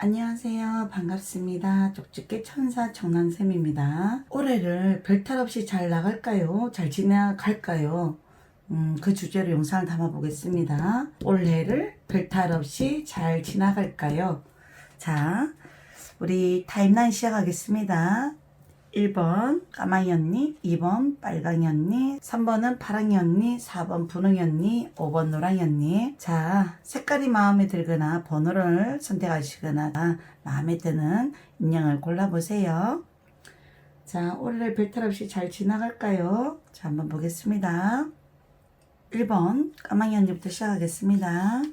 안녕하세요. 반갑습니다. 쪽집게 천사 정남쌤입니다. 올해를 별탈 없이 잘 나갈까요? 잘 지나갈까요? 그 주제로 영상을 담아 보겠습니다. 올해를 별탈 없이 잘 지나갈까요? 자, 우리 타임라인 시작하겠습니다. 1번 까마귀 언니, 2번 빨강이 언니, 3번은 파랑이 언니, 4번 분홍이 언니, 5번 노랑이 언니. 자, 색깔이 마음에 들거나 번호를 선택하시거나 마음에 드는 인형을 골라보세요. 자, 올해를 별탈 없이 잘 지나갈까요? 자, 한번 보겠습니다. 1번 까마귀 언니부터 시작하겠습니다.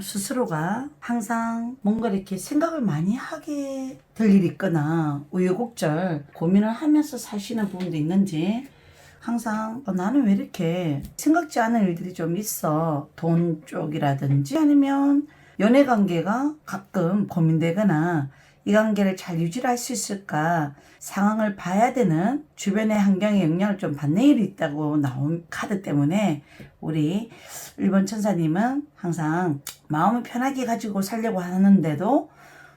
스스로가 항상 뭔가 이렇게 생각을 많이 하게 될 일이 있거나 우여곡절 고민을 하면서 사시는 부분도 있는지 항상 나는 왜 이렇게 생각지 않은 일들이 좀 있어. 돈 쪽이라든지 아니면 연애 관계가 가끔 고민되거나 이 관계를 잘 유지할 수 있을까 상황을 봐야 되는 주변의 환경에 영향을 좀 받는 일이 있다고 나온 카드 때문에 우리 1번 천사님은 항상 마음을 편하게 가지고 살려고 하는데도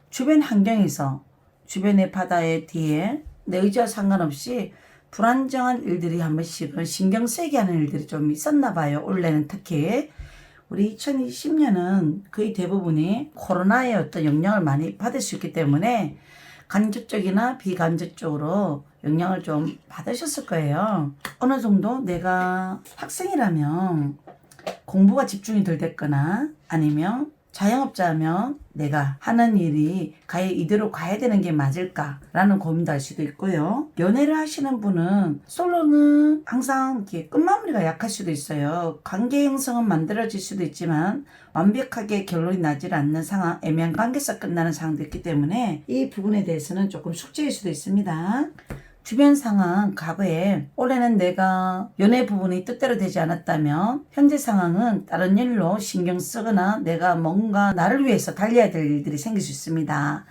주변 환경에서 주변의 바다의 뒤에 내 의지와 상관없이 불안정한 일들이 한 번씩은 신경 쓰이게 하는 일들이 좀 있었나 봐요. 올해는 특히 우리 2020년은 거의 대부분이 코로나의 어떤 영향을 많이 받을 수 있기 때문에 간접적이나 비간접적으로 영향을 좀 받으셨을 거예요. 어느 정도 내가 학생이라면 공부가 집중이 덜 됐거나 아니면 자영업자면 내가 하는 일이 과연 이대로 가야 되는 게 맞을까라는 고민도 할 수도 있고요. 연애를 하시는 분은 솔로는 항상 이렇게 끝마무리가 약할 수도 있어요. 관계 형성은 만들어질 수도 있지만 완벽하게 결론이 나질 않는 상황, 애매한 관계에서 끝나는 상황도 있기 때문에 이 부분에 대해서는 조금 숙제일 수도 있습니다. 주변 상황, 과거에 올해는 내가 연애 부분이 뜻대로 되지 않았다면 현재 상황은 다른 일로 신경 쓰거나 내가 뭔가 나를 위해서 달려야 될 일들이 생길 수 있습니다.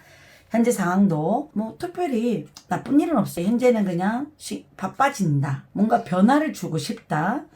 현재 상황도 뭐 특별히 나쁜 일은 없어요. 현재는 그냥 바빠진다. 뭔가 변화를 주고 싶다.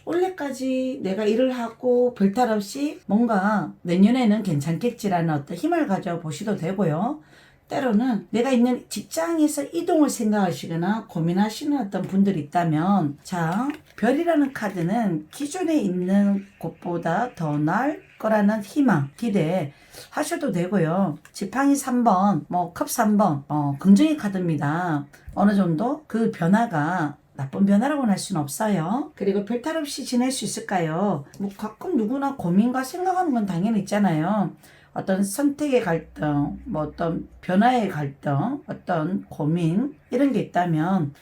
올해까지 내가 일을 하고 별탈 없이 뭔가 내년에는 괜찮겠지라는 어떤 힘을 가져보셔도 되고요. 때로는 내가 있는 직장에서 이동을 생각하시거나 고민하시는 어떤 분들이 있다면 자, 별이라는 카드는 기존에 있는 곳보다 더 나을 거라는 희망, 기대 하셔도 되고요. 지팡이 3번, 컵 3번, 긍정의 카드입니다. 어느 정도 그 변화가 나쁜 변화라고는 할 수는 없어요. 그리고 별탈 없이 지낼 수 있을까요? 뭐 가끔 누구나 고민과 생각하는 건 당연히 있잖아요. 어떤 선택의 갈등, 뭐 어떤 변화의 갈등, 어떤 고민 이런 게 있다면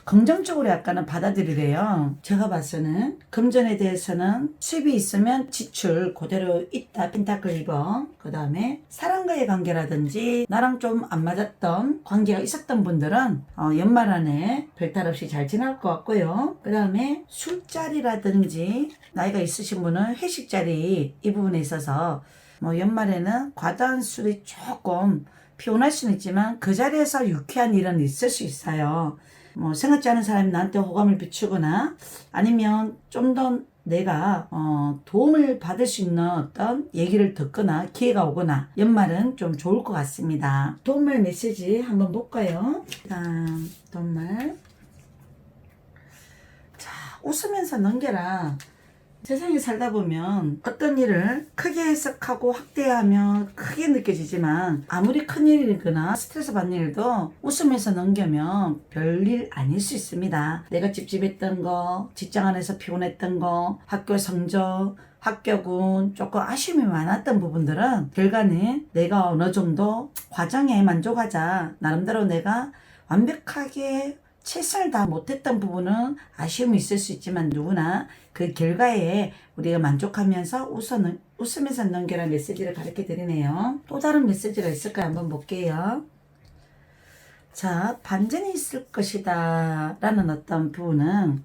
긍정적으로 약간은 받아들이래요. 제가 봐서는 금전에 대해서는 수입이 있으면 지출 그대로 있다. 펜타클 2번. 그 다음에 사람과의 관계라든지 나랑 좀 안 맞았던 관계가 있었던 분들은 연말 안에 별탈 없이 잘 지날 것 같고요. 그 다음에 술자리라든지 나이가 있으신 분은 회식자리 이 부분에 있어서 뭐 연말에는 과다한 술이 조금 피곤할 수는 있지만 그 자리에서 유쾌한 일은 있을 수 있어요. 뭐 생각지 않은 사람이 나한테 호감을 비추거나 아니면 좀 더 내가 도움을 받을 수 있는 어떤 얘기를 듣거나 기회가 오거나 연말은 좀 좋을 것 같습니다. 도움말 메시지 한번 볼까요? 도움말. 자, 웃으면서 넘겨라. 세상에 살다 보면 어떤 일을 크게 해석하고 확대하면 크게 느껴지지만 아무리 큰 일이거나 스트레스 받는 일도 웃으면서 넘기면 별일 아닐 수 있습니다. 내가 찝찝했던 거, 직장 안에서 피곤했던 거, 학교 성적, 합격은 조금 아쉬움이 많았던 부분들은 결과는 내가 어느 정도 과정에 만족하자. 나름대로 내가 완벽하게 최선을 다 못했던 부분은 아쉬움이 있을 수 있지만 누구나 그 결과에 우리가 만족하면서 웃으면서 넘겨라는 메시지를 가르쳐 드리네요. 또 다른 메시지가 있을까요? 한번 볼게요. 자, 반전이 있을 것이다 라는 어떤 부분은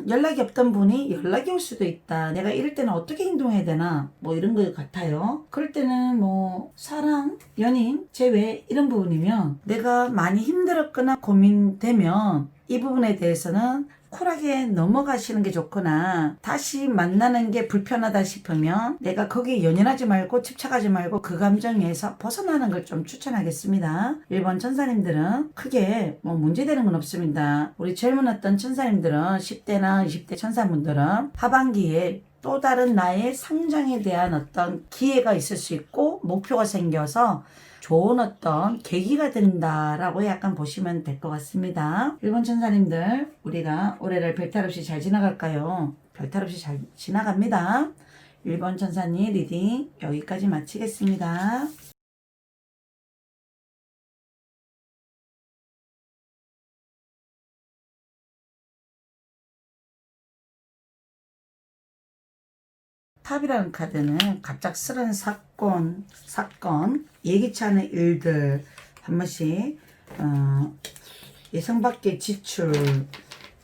연락이 없던 분이 연락이 올 수도 있다. 내가 이럴 때는 어떻게 행동해야 되나 뭐 이런 것 같아요. 그럴 때는 뭐 사랑, 연인, 재회 이런 부분이면 내가 많이 힘들었거나 고민되면 이 부분에 대해서는 쿨하게 넘어가시는 게 좋거나 다시 만나는 게 불편하다 싶으면 내가 거기에 연연하지 말고 집착하지 말고 그 감정에서 벗어나는 걸 좀 추천하겠습니다. 1번 천사님들은 크게 뭐 문제되는 건 없습니다. 우리 젊은 어떤 천사님들은 10대나 20대 천사분들은 하반기에 또 다른 나의 성장에 대한 어떤 기회가 있을 수 있고 목표가 생겨서 좋은 어떤 계기가 된다라고 약간 보시면 될 것 같습니다. 1번 천사님들, 우리가 올해를 별탈 없이 잘 지나갈까요? 별탈 없이 잘 지나갑니다. 1번 천사님 리딩 여기까지 마치겠습니다. 탑이라는 카드는 갑작스런 사건, 예기치 않은 일들, 한 번씩 예상 밖의 지출,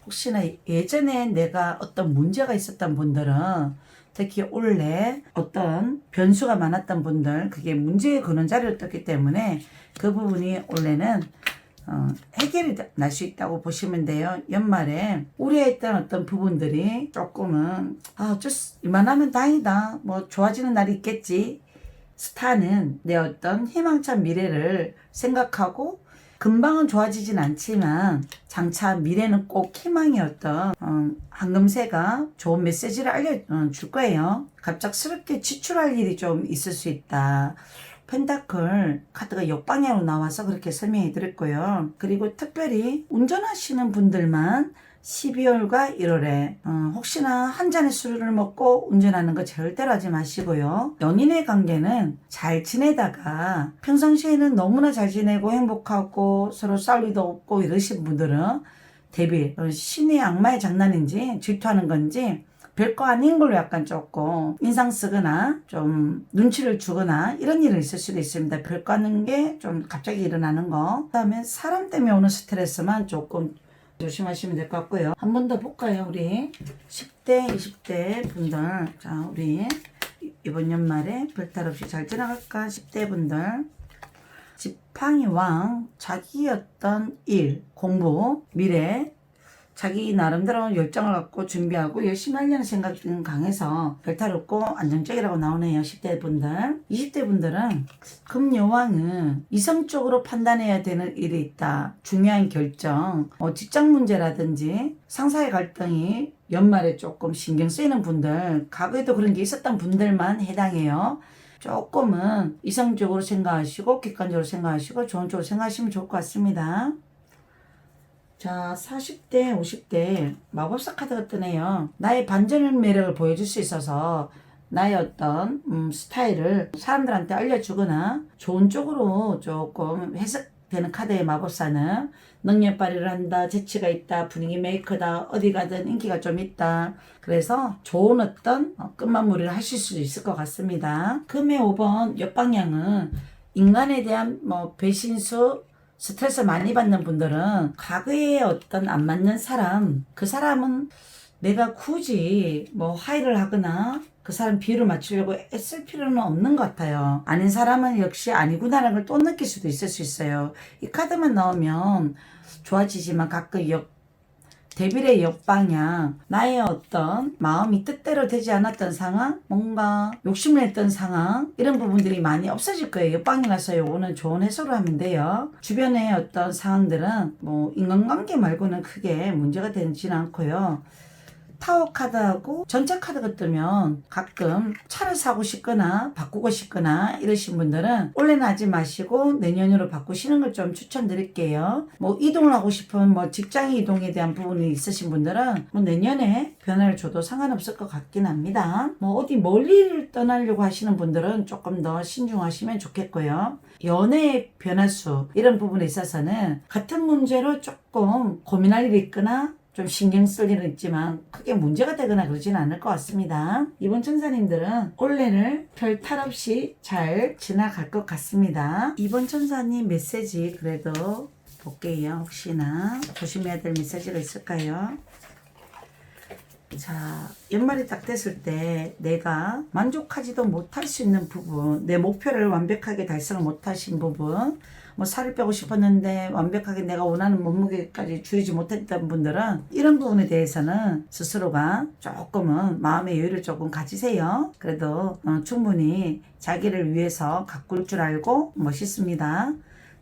혹시나 예전에 내가 어떤 문제가 있었던 분들은 특히 올해 어떤 변수가 많았던 분들, 그게 문제의 근원자리를 떴기 때문에 그 부분이 올해는 해결이 날 수 있다고 보시면 돼요. 연말에 우려했던 어떤 부분들이 조금은 이만하면 다행이다, 뭐 좋아지는 날이 있겠지. 스타는 내 어떤 희망찬 미래를 생각하고 금방은 좋아지진 않지만 장차 미래는 꼭 희망의 어떤 황금새가 좋은 메시지를 알려줄 거예요. 갑작스럽게 지출할 일이 좀 있을 수 있다. 펜타클 카드가 역방향으로 나와서 그렇게 설명해 드렸고요. 그리고 특별히 운전하시는 분들만 12월과 1월에 혹시나 한 잔의 술을 먹고 운전하는 거 절대로 하지 마시고요. 연인의 관계는 잘 지내다가 평상시에는 너무나 잘 지내고 행복하고 서로 싸울 일도 없고 이러신 분들은 대비 신의 악마의 장난인지 질투하는 건지 별거 아닌 걸로 약간 조금 인상 쓰거나 좀 눈치를 주거나 이런 일은 있을 수도 있습니다. 별거 아닌 게 좀 갑자기 일어나는 거. 그 다음에 사람 때문에 오는 스트레스만 조금 조심하시면 될 것 같고요. 한 번 더 볼까요? 우리 10대, 20대 분들. 자, 우리 이번 연말에 별탈 없이 잘 지나갈까? 10대 분들. 지팡이 왕, 자기 어떤 일, 공부, 미래, 자기 나름대로 열정을 갖고 준비하고 열심히 하려는 생각은 강해서 별탈 없고 안정적이라고 나오네요. 10대 분들. 20대 분들은 금여왕은 이성적으로 판단해야 되는 일이 있다. 중요한 결정, 직장 문제라든지 상사의 갈등이 연말에 조금 신경 쓰이는 분들, 과거에도 그런 게 있었던 분들만 해당해요. 조금은 이성적으로 생각하시고 객관적으로 생각하시고 좋은 쪽으로 생각하시면 좋을 것 같습니다. 자, 40대, 50대 마법사 카드가 뜨네요. 나의 반전 매력을 보여줄 수 있어서 나의 어떤 스타일을 사람들한테 알려주거나 좋은 쪽으로 조금 해석되는 카드의 마법사는 능력 발휘를 한다, 재치가 있다, 분위기 메이커다, 어디 가든 인기가 좀 있다. 그래서 좋은 어떤 끝마무리를 하실 수 있을 것 같습니다. 금의 5번 옆방향은 인간에 대한 배신수, 스트레스 많이 받는 분들은 과거에 어떤 안 맞는 사람, 그 사람은 내가 굳이 화해를 하거나 그 사람 비율을 맞추려고 애쓸 필요는 없는 것 같아요. 아닌 사람은 역시 아니구나라는 걸 또 느낄 수도 있을 수 있어요. 이 카드만 나오면 좋아지지만 가끔 데빌의 역방향, 나의 어떤 마음이 뜻대로 되지 않았던 상황, 뭔가 욕심을 냈던 상황, 이런 부분들이 많이 없어질 거예요. 역방이라서 요거는 좋은 해소를 하면 돼요. 주변의 어떤 상황들은 인간관계 말고는 크게 문제가 되지는 않고요. 타워 카드하고 전차 카드가 뜨면 가끔 차를 사고 싶거나 바꾸고 싶거나 이러신 분들은 올해는 하지 마시고 내년으로 바꾸시는 걸 좀 추천드릴게요. 이동을 하고 싶은 직장 이동에 대한 부분이 있으신 분들은 내년에 변화를 줘도 상관없을 것 같긴 합니다. 어디 멀리를 떠나려고 하시는 분들은 조금 더 신중하시면 좋겠고요. 연애의 변화수 이런 부분에 있어서는 같은 문제로 조금 고민할 일이 있거나 좀 신경 쓸 일은 있지만 크게 문제가 되거나 그러지는 않을 것 같습니다. 이번 천사님들은 올해를 별 탈 없이 잘 지나갈 것 같습니다. 이번 천사님 메시지 그래도 볼게요. 혹시나 조심해야 될 메시지가 있을까요? 자, 연말이 딱 됐을 때 내가 만족하지도 못할 수 있는 부분, 내 목표를 완벽하게 달성을 못하신 부분, 뭐 살을 빼고 싶었는데 완벽하게 내가 원하는 몸무게까지 줄이지 못했던 분들은 이런 부분에 대해서는 스스로가 조금은 마음의 여유를 조금 가지세요. 그래도 충분히 자기를 위해서 가꿀 줄 알고 멋있습니다.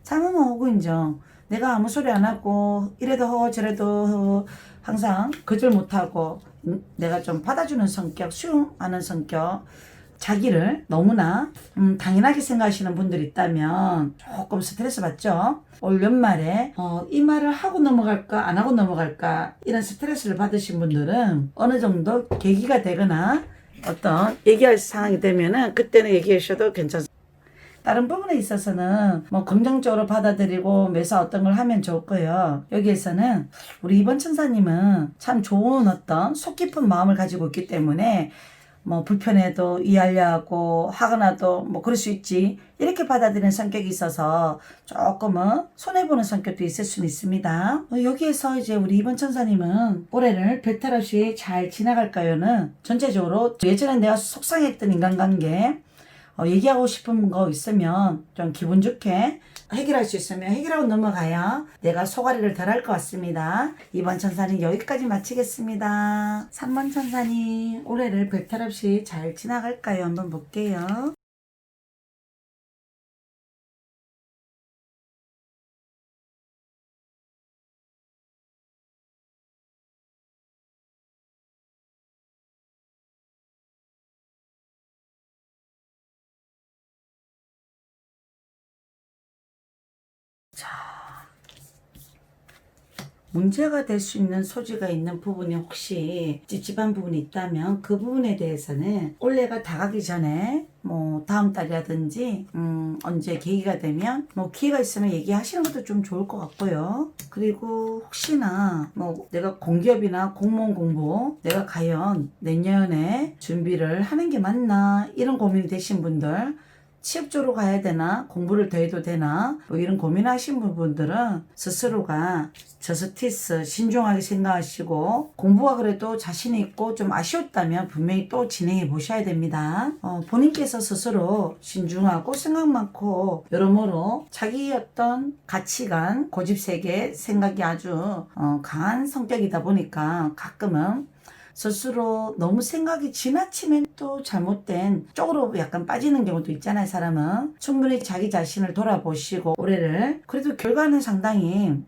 참으면 오고 인정. 내가 아무 소리 안 하고 이래도 허 저래도 허 항상 거절 못하고 내가 좀 받아주는 성격, 수용하는 성격, 자기를 너무나 당연하게 생각하시는 분들이 있다면 조금 스트레스 받죠. 올 연말에 이 말을 하고 넘어갈까 안 하고 넘어갈까 이런 스트레스를 받으신 분들은 어느 정도 계기가 되거나 어떤 얘기할 상황이 되면은 그때는 얘기하셔도 괜찮습니다. 다른 부분에 있어서는 뭐 긍정적으로 받아들이고 매사 어떤 걸 하면 좋을 거예요. 여기에서는 우리 이번 천사님은 참 좋은 어떤 속 깊은 마음을 가지고 있기 때문에 뭐 불편해도 이해하려 하고 화가 나도 뭐 그럴 수 있지 이렇게 받아들이는 성격이 있어서 조금은 손해보는 성격도 있을 수는 있습니다. 여기에서 이제 우리 이번 천사님은 올해를 별탈 없이 잘 지나갈까요는 전체적으로 예전에 내가 속상했던 인간관계 얘기하고 싶은 거 있으면 좀 기분 좋게 해결할 수 있으면 해결하고 넘어가야 내가 소가리를 덜 할 것 같습니다. 2번 천사님 여기까지 마치겠습니다. 3번 천사님 올해를 별탈 없이 잘 지나갈까요? 한번 볼게요. 문제가 될 수 있는 소지가 있는 부분이 혹시 찝찝한 부분이 있다면 그 부분에 대해서는 올해가 다 가기 전에 뭐 다음 달이라든지 언제 계기가 되면 뭐 기회가 있으면 얘기하시는 것도 좀 좋을 것 같고요. 그리고 혹시나 뭐 내가 공기업이나 공무원 공부 내가 과연 내년에 준비를 하는 게 맞나 이런 고민이 되신 분들, 취업 쪽으로 가야 되나 공부를 더 해도 되나 뭐 이런 고민하신 분들은 스스로가 저스티스 신중하게 생각하시고 공부가 그래도 자신 있고 좀 아쉬웠다면 분명히 또 진행해 보셔야 됩니다. 본인께서 스스로 신중하고 생각 많고 여러모로 자기 어떤 가치관 고집세계 생각이 아주 강한 성격이다 보니까 가끔은 스스로 너무 생각이 지나치면 또 잘못된 쪽으로 약간 빠지는 경우도 있잖아요. 사람은 충분히 자기 자신을 돌아보시고 올해를 그래도 결과는 상당히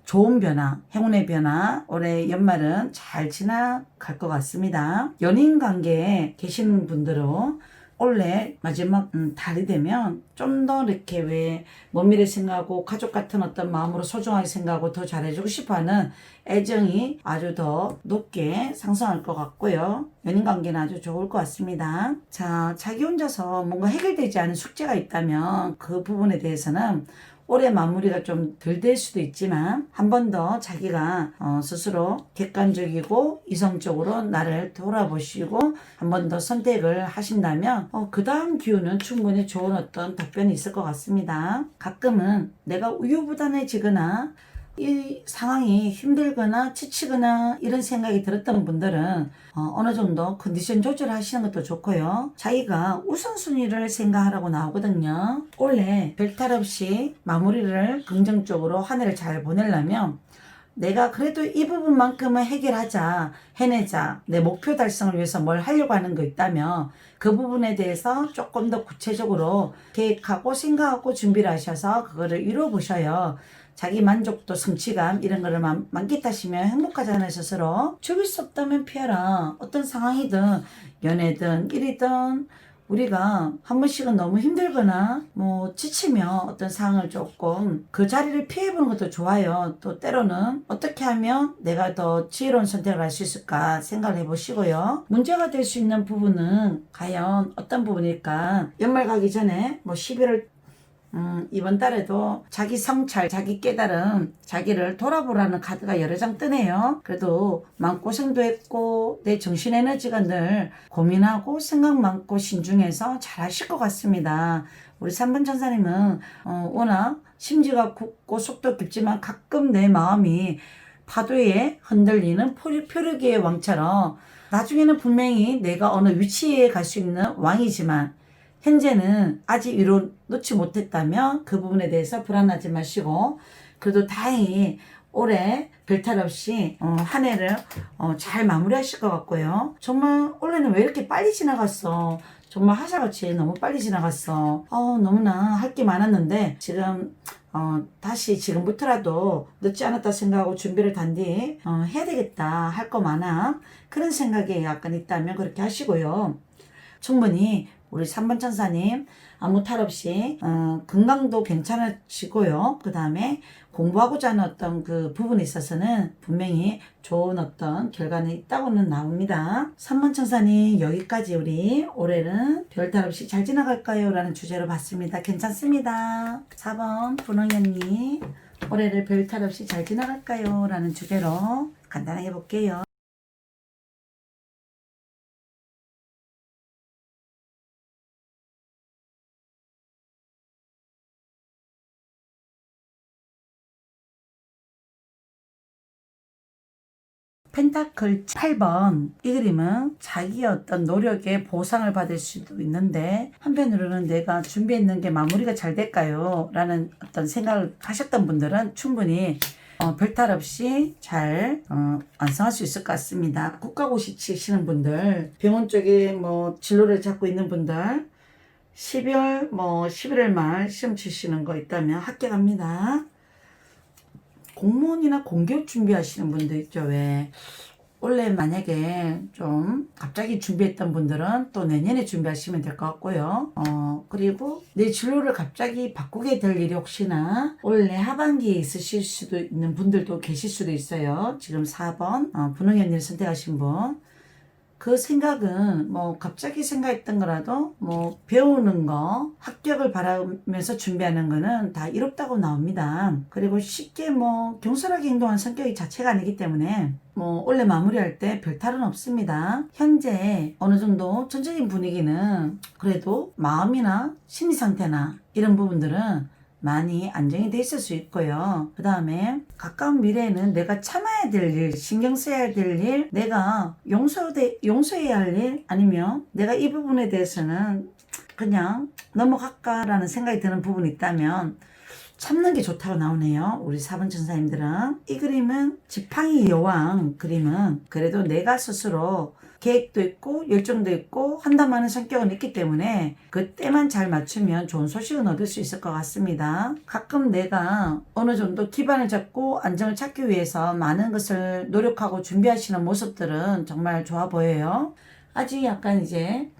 좋은 변화, 행운의 변화 올해 연말은 잘 지나갈 것 같습니다. 연인 관계에 계시는 분들은 올해 마지막 달이 되면 좀 더 이렇게 왜 먼 미래 생각하고 가족 같은 어떤 마음으로 소중하게 생각하고 더 잘해주고 싶어하는 애정이 아주 더 높게 상승할 것 같고요. 연인관계는 아주 좋을 것 같습니다. 자, 자기 혼자서 뭔가 해결되지 않은 숙제가 있다면 그 부분에 대해서는 올해 마무리가 좀 덜 될 수도 있지만 한 번 더 자기가 스스로 객관적이고 이성적으로 나를 돌아보시고 한 번 더 선택을 하신다면 그 다음 기후는 충분히 좋은 어떤 답변이 있을 것 같습니다. 가끔은 내가 우유부단해지거나 이 상황이 힘들거나 지치거나 이런 생각이 들었던 분들은 어느 정도 컨디션 조절하시는 것도 좋고요. 자기가 우선순위를 생각하라고 나오거든요. 올해 별탈 없이 마무리를 긍정적으로 한 해를 잘 보내려면 내가 그래도 이 부분만큼은 해결하자, 해내자, 내 목표 달성을 위해서 뭘 하려고 하는 거 있다면 그 부분에 대해서 조금 더 구체적으로 계획하고 생각하고 준비를 하셔서 그거를 이루어 보셔요. 자기 만족도, 성취감 이런 거를 만끽하시면 행복하잖아요. 스스로. 죽일 수 없다면 피해라. 어떤 상황이든 연애든 일이든 우리가 한 번씩은 너무 힘들거나 뭐 지치면 어떤 상황을 조금 그 자리를 피해보는 것도 좋아요. 또 때로는 어떻게 하면 내가 더 지혜로운 선택을 할 수 있을까 생각을 해보시고요. 문제가 될 수 있는 부분은 과연 어떤 부분일까? 연말 가기 전에 뭐 11월 이번 달에도 자기 성찰, 자기 깨달음, 자기를 돌아보라는 카드가 여러 장 뜨네요. 그래도 마음고생도 했고 내 정신 에너지가 늘 고민하고 생각 많고 신중해서 잘 하실 것 같습니다. 우리 3번 천사님은 워낙 심지가 굵고 속도 깊지만 가끔 내 마음이 파도에 흔들리는 표류기의 왕처럼 나중에는 분명히 내가 어느 위치에 갈 수 있는 왕이지만 현재는 아직 이루놓지 못했다면 그 부분에 대해서 불안하지 마시고 그래도 다행히 올해 별탈 없이 한 해를 잘 마무리하실 것 같고요. 정말 올해는 왜 이렇게 빨리 지나갔어? 정말 하사같이 너무 빨리 지나갔어. 너무나 할 게 많았는데 지금 다시 지금부터라도 늦지 않았다 생각하고 준비를 단디 해야 되겠다 할 거 많아. 그런 생각이 약간 있다면 그렇게 하시고요. 충분히 우리 3번 천사님 아무 탈 없이 건강도 괜찮으시고요. 그 다음에 공부하고자 하는 어떤 그 부분에 있어서는 분명히 좋은 어떤 결과는 있다고는 나옵니다. 3번 천사님 여기까지 우리 올해는 별탈 없이 잘 지나갈까요? 라는 주제로 봤습니다. 괜찮습니다. 4번 분홍연님 올해를 별탈 없이 잘 지나갈까요? 라는 주제로 간단하게 볼게요. 펜타클 8번 이 그림은 자기의 어떤 노력에 보상을 받을 수도 있는데 한편으로는 내가 준비했는 게 마무리가 잘 될까요? 라는 어떤 생각을 하셨던 분들은 충분히 별탈 없이 잘 완성할 수 있을 것 같습니다. 국가고시 치시는 분들, 병원 쪽에 뭐 진로를 잡고 있는 분들 12월 11월 말 시험 치시는 거 있다면 합격합니다. 공무원이나 공기업 준비하시는 분들 있죠. 왜 원래 만약에 좀 갑자기 준비했던 분들은 또 내년에 준비하시면 될 것 같고요. 그리고 내 진로를 갑자기 바꾸게 될 일이 혹시나 올해 하반기에 있으실 수도 있는 분들도 계실 수도 있어요. 지금 4번 분홍연일 선택하신 분. 그 생각은 뭐 갑자기 생각했던 거라도 뭐 배우는 거 합격을 바라면서 준비하는 거는 다 이롭다고 나옵니다. 그리고 쉽게 뭐 경솔하게 행동하는 성격이 자체가 아니기 때문에 뭐 원래 마무리할 때 별탈은 없습니다. 현재 어느 정도 전체적인 분위기는 그래도 마음이나 심리 상태나 이런 부분들은 많이 안정이 돼 있을 수 있고요. 그 다음에 가까운 미래에는 내가 참아야 될 일, 신경 써야 될 일, 내가 용서해야 할 일, 아니면 내가 이 부분에 대해서는 그냥 넘어갈까라는 생각이 드는 부분이 있다면 참는 게 좋다고 나오네요. 우리 4번 천사님들은. 이 그림은 지팡이 여왕 그림은 그래도 내가 스스로 계획도 있고 열정도 있고 한담하는 성격은 있기 때문에 그때만 잘 맞추면 좋은 소식은 얻을 수 있을 것 같습니다. 가끔 내가 어느 정도 기반을 잡고 안정을 찾기 위해서 많은 것을 노력하고 준비하시는 모습들은 정말 좋아 보여요. 아직 약간 이제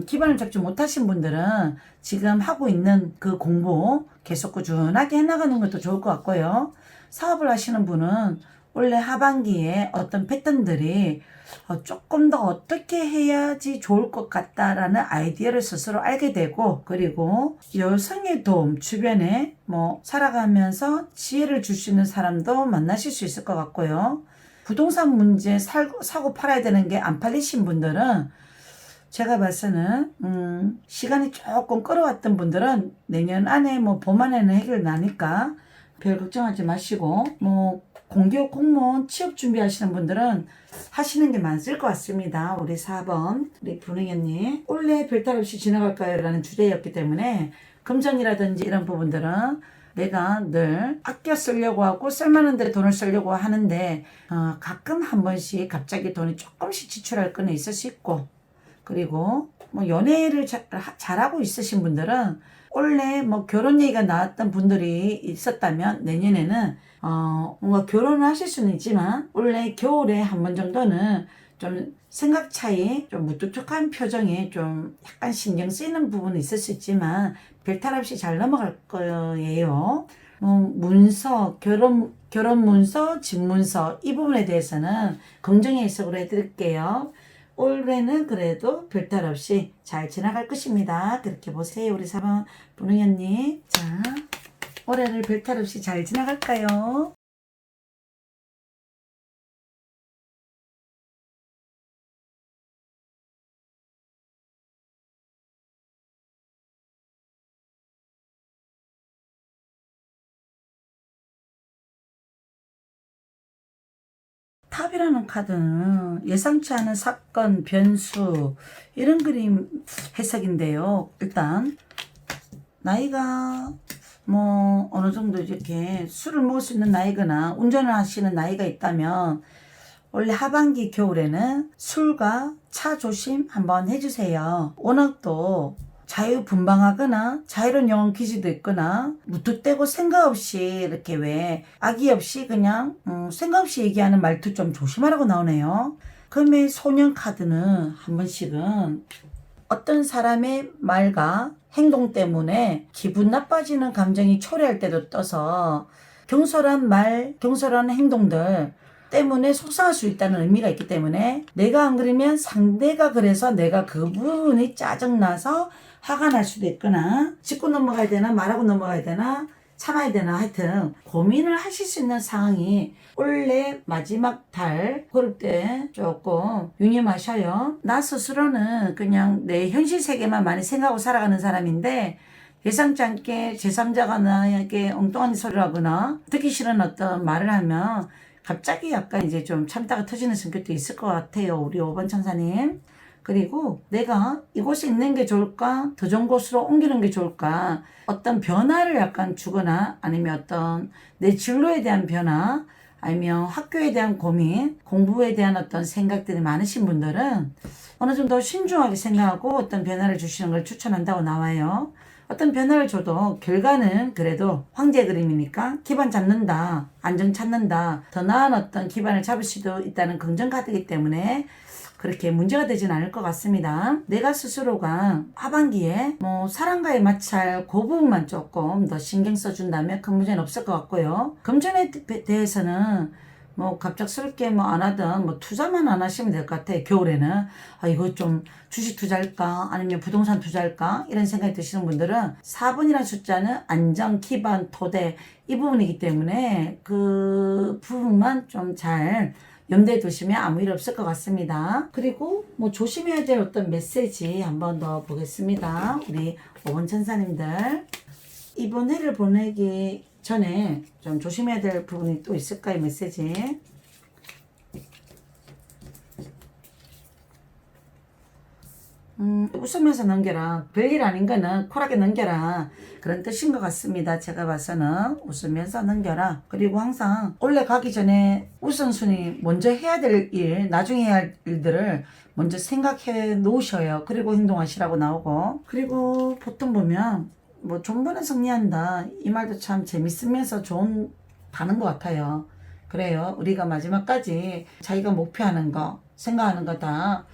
기반을 잡지 못하신 분들은 지금 하고 있는 그 공부 계속 꾸준하게 해나가는 것도 좋을 것 같고요. 사업을 하시는 분은 원래 하반기에 어떤 패턴들이 조금 더 어떻게 해야지 좋을 것 같다라는 아이디어를 스스로 알게 되고 그리고 여성의 도움 주변에 뭐 살아가면서 지혜를 줄 수 있는 사람도 만나실 수 있을 것 같고요. 부동산 문제 사고 팔아야 되는 게 안 팔리신 분들은 제가 봐서는 시간이 조금 끌어왔던 분들은 내년 안에 뭐 봄 안에는 해결 나니까 별 걱정하지 마시고 뭐 공기업 공무원 취업 준비하시는 분들은 하시는 게 많을 것 같습니다. 우리 4번 우리 분홍이님 올해 별탈 없이 지나갈까요? 라는 주제였기 때문에 금전이라든지 이런 부분들은 내가 늘 아껴 쓰려고 하고 쓸만한 데 돈을 쓰려고 하는데 가끔 한 번씩 갑자기 돈이 조금씩 지출할 거는 있을 수 있고 그리고 뭐 연애를 잘하고 있으신 분들은 원래 뭐 결혼 얘기가 나왔던 분들이 있었다면 내년에는 뭔가 결혼을 하실 수는 있지만 원래 겨울에 한 번 정도는 좀 생각 차이, 좀 무뚝뚝한 표정에 좀 약간 신경 쓰이는 부분이 있을 수 있지만 별탈 없이 잘 넘어갈 거예요. 문서, 결혼 문서, 집 문서 이 부분에 대해서는 긍정의 해석으로 해드릴게요. 올해는 그래도 별탈 없이 잘 지나갈 것입니다. 그렇게 보세요. 우리 4번 분홍연님. 자, 올해를 별탈 없이 잘 지나갈까요? 탑이라는 카드는 예상치 않은 사건, 변수 이런 그림 해석인데요. 일단 나이가 뭐 어느 정도 이렇게 술을 먹을 수 있는 나이거나 운전을 하시는 나이가 있다면 원래 하반기 겨울에는 술과 차 조심 한번 해주세요. 워낙 또 자유분방하거나 자유로운 영혼 기질도 있거나 무턱대고 생각 없이 이렇게 왜 악의 없이 그냥 생각 없이 얘기하는 말투 좀 조심하라고 나오네요. 금의 소년 카드는 한 번씩은 어떤 사람의 말과 행동 때문에 기분 나빠지는 감정이 초래할 때도 떠서 경솔한 말, 경솔한 행동들 때문에 속상할 수 있다는 의미가 있기 때문에 내가 안 그러면 상대가 그래서 내가 그 부분이 짜증나서 화가 날 수도 있거나 짚고 넘어가야 되나 말하고 넘어가야 되나 참아야 되나 하여튼 고민을 하실 수 있는 상황이 올해 마지막 달 그럴 때 조금 유념하셔요. 나 스스로는 그냥 내 현실 세계만 많이 생각하고 살아가는 사람인데 예상치 않게 제3자가 나에게 엉뚱한 소리를 하거나 듣기 싫은 어떤 말을 하면 갑자기 약간 이제 좀 참다가 터지는 성격도 있을 것 같아요. 우리 5번 천사님. 그리고 내가 이곳에 있는 게 좋을까? 더 좋은 곳으로 옮기는 게 좋을까? 어떤 변화를 약간 주거나 아니면 어떤 내 진로에 대한 변화 아니면 학교에 대한 고민, 공부에 대한 어떤 생각들이 많으신 분들은 어느 정도 신중하게 생각하고 어떤 변화를 주시는 걸 추천한다고 나와요. 어떤 변화를 줘도 결과는 그래도 황제 그림이니까 기반 잡는다, 안정 찾는다, 더 나은 어떤 기반을 잡을 수도 있다는 긍정 카드이기 때문에 그렇게 문제가 되진 않을 것 같습니다. 내가 스스로가 하반기에 뭐 사람과의 마찰 그 부분만 조금 더 신경 써준다면 큰 문제는 없을 것 같고요. 금전에 대해서는 뭐 갑작스럽게 뭐 안 하든 뭐 투자만 안 하시면 될 것 같아요. 겨울에는 아 이거 좀 주식 투자할까 아니면 부동산 투자할까 이런 생각이 드시는 분들은 4번이라는 숫자는 안정, 기반, 토대 이 부분이기 때문에 그 부분만 좀 잘 염두에 두시면 아무 일 없을 것 같습니다. 그리고 뭐 조심해야 될 어떤 메시지 한번 더 보겠습니다. 우리 5번 천사님들 이번 해를 보내기 전에 좀 조심해야 될 부분이 또 있을까요? 메시지. 웃으면서 넘겨라. 별일 아닌 거는 쿨하게 넘겨라. 그런 뜻인 것 같습니다. 제가 봐서는 웃으면서 넘겨라. 그리고 항상 올해 가기 전에 우선순위 먼저 해야 될 일, 나중에 해야 할 일들을 먼저 생각해 놓으셔요. 그리고 행동하시라고 나오고. 그리고 보통 보면 뭐 존버는 승리한다. 이 말도 참 재밌으면서 좋은 단어인 것 같아요. 그래요. 우리가 마지막까지 자기가 목표하는 거, 생각하는 거다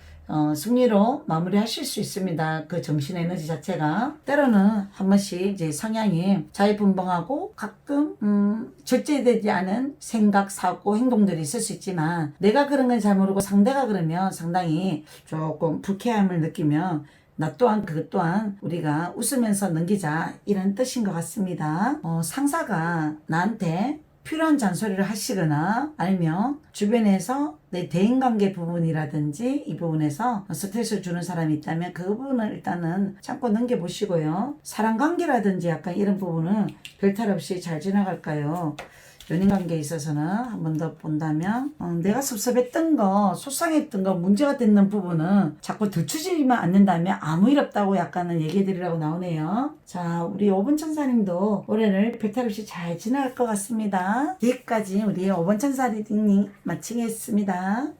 승리로 마무리하실 수 있습니다. 그 정신 에너지 자체가 때로는 한 번씩 이제 성향이 자유분방하고 가끔 절제되지 않은 생각, 사고, 행동들이 있을 수 있지만 내가 그런 건 잘 모르고 상대가 그러면 상당히 조금 불쾌함을 느끼면 나 또한 그것 또한 우리가 웃으면서 넘기자 이런 뜻인 것 같습니다. 상사가 나한테 필요한 잔소리를 하시거나 아니면 주변에서 내 대인관계 부분이라든지 이 부분에서 스트레스를 주는 사람이 있다면 그 부분을 일단은 참고 넘겨보시고요. 사랑관계라든지 약간 이런 부분은 별탈 없이 잘 지나갈까요? 연인관계에 있어서는 한 번 더 본다면 내가 섭섭했던 거 속상했던 거 문제가 되는 부분은 자꾸 들추지만 않는다면 아무 일 없다고 약간은 얘기해 드리라고 나오네요. 자 우리 5번 천사님도 올해를 별탈 없이 잘 지나갈 것 같습니다. 여기까지 우리 5번 천사 리딩 마치겠습니다.